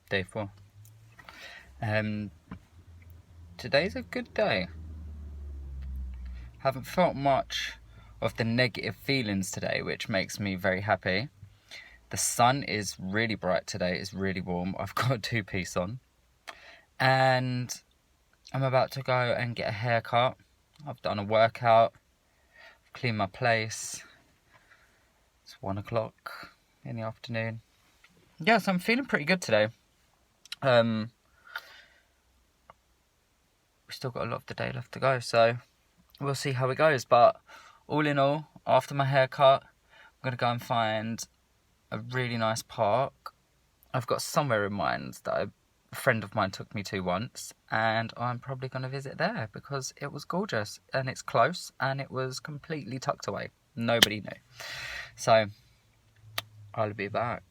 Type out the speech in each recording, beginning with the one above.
Day 4. Today's a good day. Haven't felt much of the negative feelings today, which makes me very happy. The sun is really bright today. It's really warm. I've got a two-piece on. And I'm about to go and get a haircut. I've done a workout. I've cleaned my place. It's 1 o'clock in the afternoon. Yeah, so I'm feeling pretty good today. We've still got a lot of the day left to go, so we'll see how it goes. But all in all, after my haircut, I'm going to go and find a really nice park. I've got somewhere in mind that a friend of mine took me to once, and I'm probably going to visit there because it was gorgeous and it's close and it was completely tucked away. Nobody knew. So I'll be back.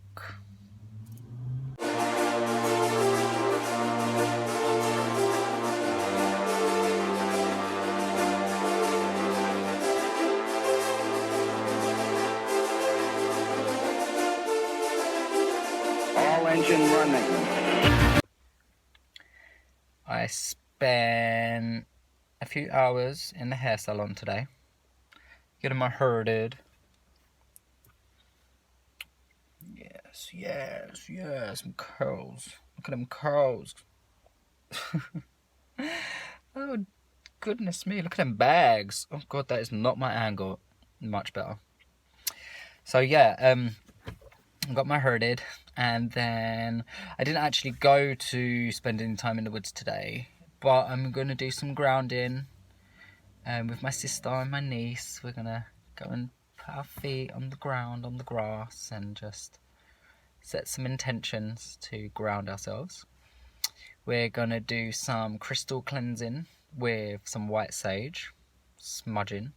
All engine running. I spent a few hours in the hair salon today, getting my hair did. Yes, some curls. Look at them curls. Oh, goodness me, look at them bags. Oh God, that is not my angle. Much better. So yeah, I got my hair did, and then I didn't actually go to spend any time in the woods today, but I'm going to do some grounding with my sister and my niece. We're going to go and put our feet on the ground, on the grass, and just set some intentions to ground ourselves. We're going to do some crystal cleansing with some white sage, smudging.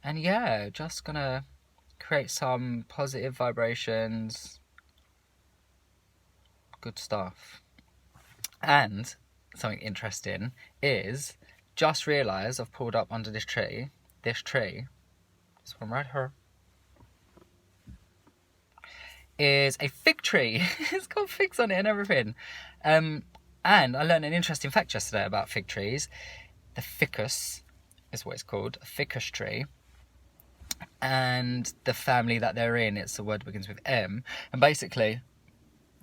And yeah, just going to create some positive vibrations. Good stuff. And something interesting is, just realised I've pulled up under this tree, this one right here, is a fig tree. It's got figs on it and everything. And I learned an interesting fact yesterday about fig trees. The ficus is what it's called, a ficus tree. And the family that they're in, it's the word that begins with M. And basically,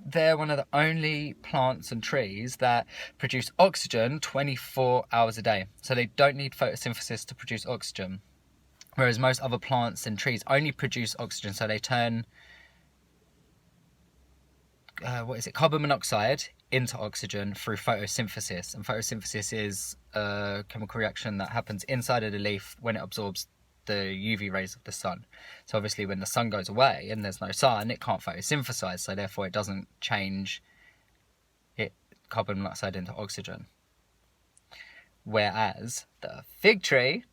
they're one of the only plants and trees that produce oxygen 24 hours a day. So they don't need photosynthesis to produce oxygen. Whereas most other plants and trees only produce oxygen, so they turn carbon monoxide into oxygen through photosynthesis. And photosynthesis is a chemical reaction that happens inside of the leaf when it absorbs the UV rays of the sun. So obviously when the sun goes away and there's no sun, it can't photosynthesize, so therefore it doesn't change carbon monoxide into oxygen. Whereas the fig tree,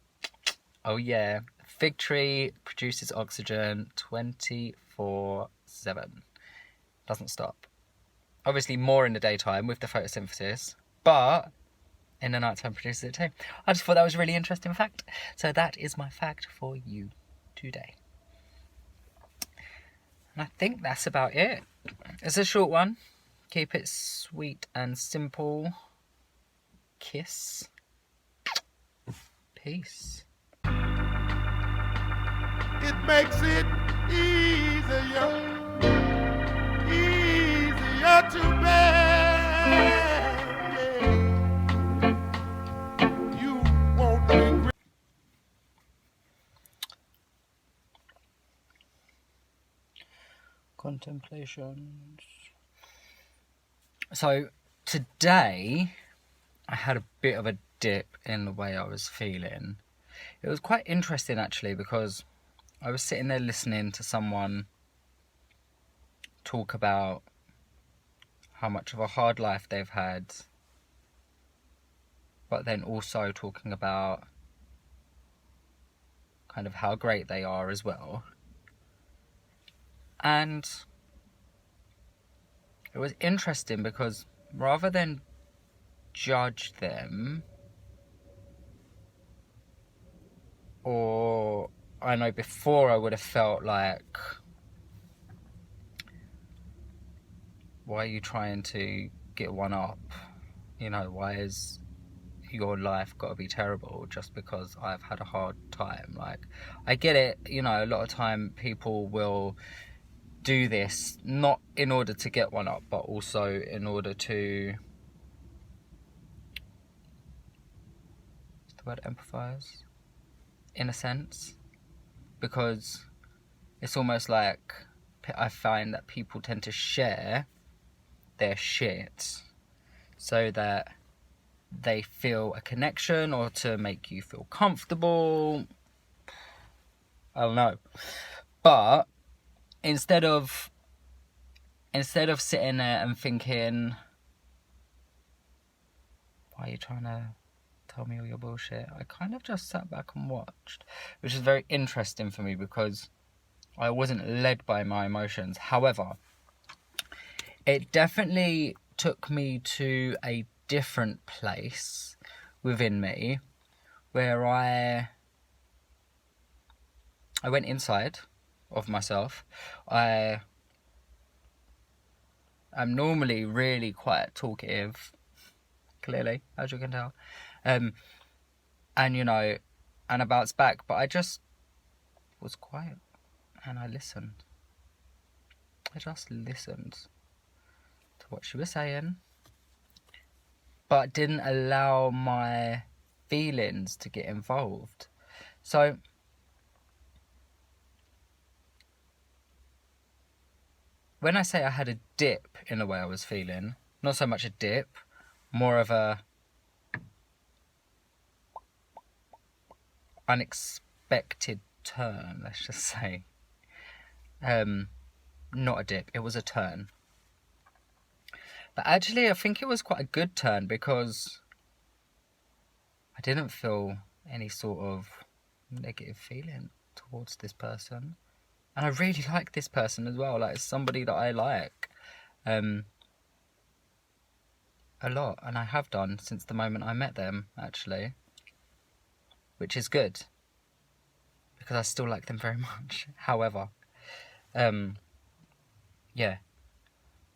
oh yeah, the fig tree produces oxygen 24/7. Doesn't stop. Obviously more in the daytime with the photosynthesis, but in the nighttime produces it too. I just thought that was a really interesting fact. So that is my fact for you today. And I think that's about it. It's a short one. Keep it sweet and simple. Kiss. Peace. It makes it easier to bear. You won't regret. Contemplations. So today I had a bit of a dip in the way I was feeling. It was quite interesting actually, because I was sitting there listening to someone talk about how much of a hard life they've had, but then also talking about kind of how great they are as well. And it was interesting because rather than judge them, or I know before I would have felt like why are you trying to get one up? You know, why is your life got to be terrible just because I've had a hard time? Like, I get it, you know, a lot of time people will do this not in order to get one up, but also in order to, what's the word, empathize, in a sense, because it's almost like I find that people tend to share their shit so that they feel a connection or to make you feel comfortable. I don't know. But instead of sitting there and thinking, why are you trying to tell me all your bullshit, I kind of just sat back and watched, which is very interesting for me because I wasn't led by my emotions. However, it definitely took me to a different place within me where I went inside of myself. I am normally really quite talkative, clearly, as you can tell, and you know, and I bounced back, but I just was quiet and I listened. I just listened to what she was saying, but didn't allow my feelings to get involved. So when I say I had a dip in the way I was feeling, not so much a dip, more of a unexpected turn, let's just say. Not a dip, it was a turn. But actually I think it was quite a good turn because I didn't feel any sort of negative feeling towards this person. And I really like this person as well. Like, it's somebody that I like a lot. And I have done since the moment I met them, actually. Which is good. Because I still like them very much. However, yeah.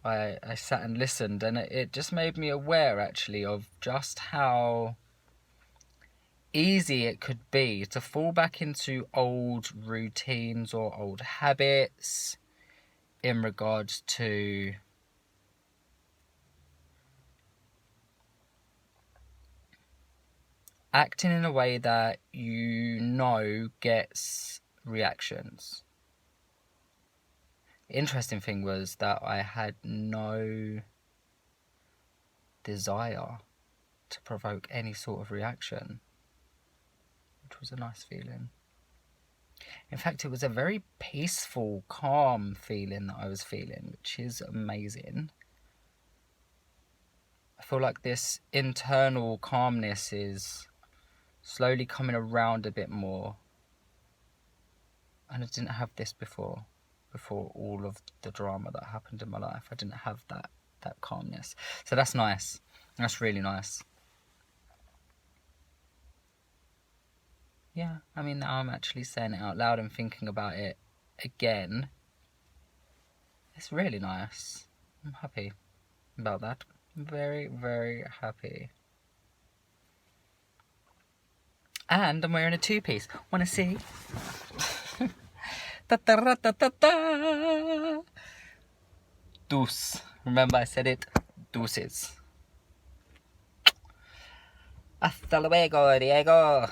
I sat and listened, and it just made me aware, actually, of just how easy it could be to fall back into old routines or old habits in regards to acting in a way that you know gets reactions. The interesting thing was that I had no desire to provoke any sort of reaction, which was a nice feeling. In fact, it was a very peaceful, calm feeling that I was feeling, which is amazing. I feel like this internal calmness is slowly coming around a bit more. And I didn't have this before all of the drama that happened in my life. I didn't have that calmness. So that's nice. That's really nice. Yeah, I mean, now I'm actually saying it out loud and thinking about it again. It's really nice. I'm happy about that. Very, very happy. And I'm wearing a two-piece. Wanna see? Ta-ta-ra-ta-ta-ta. Deuce. Remember I said it? Deuces. Hasta luego, Diego.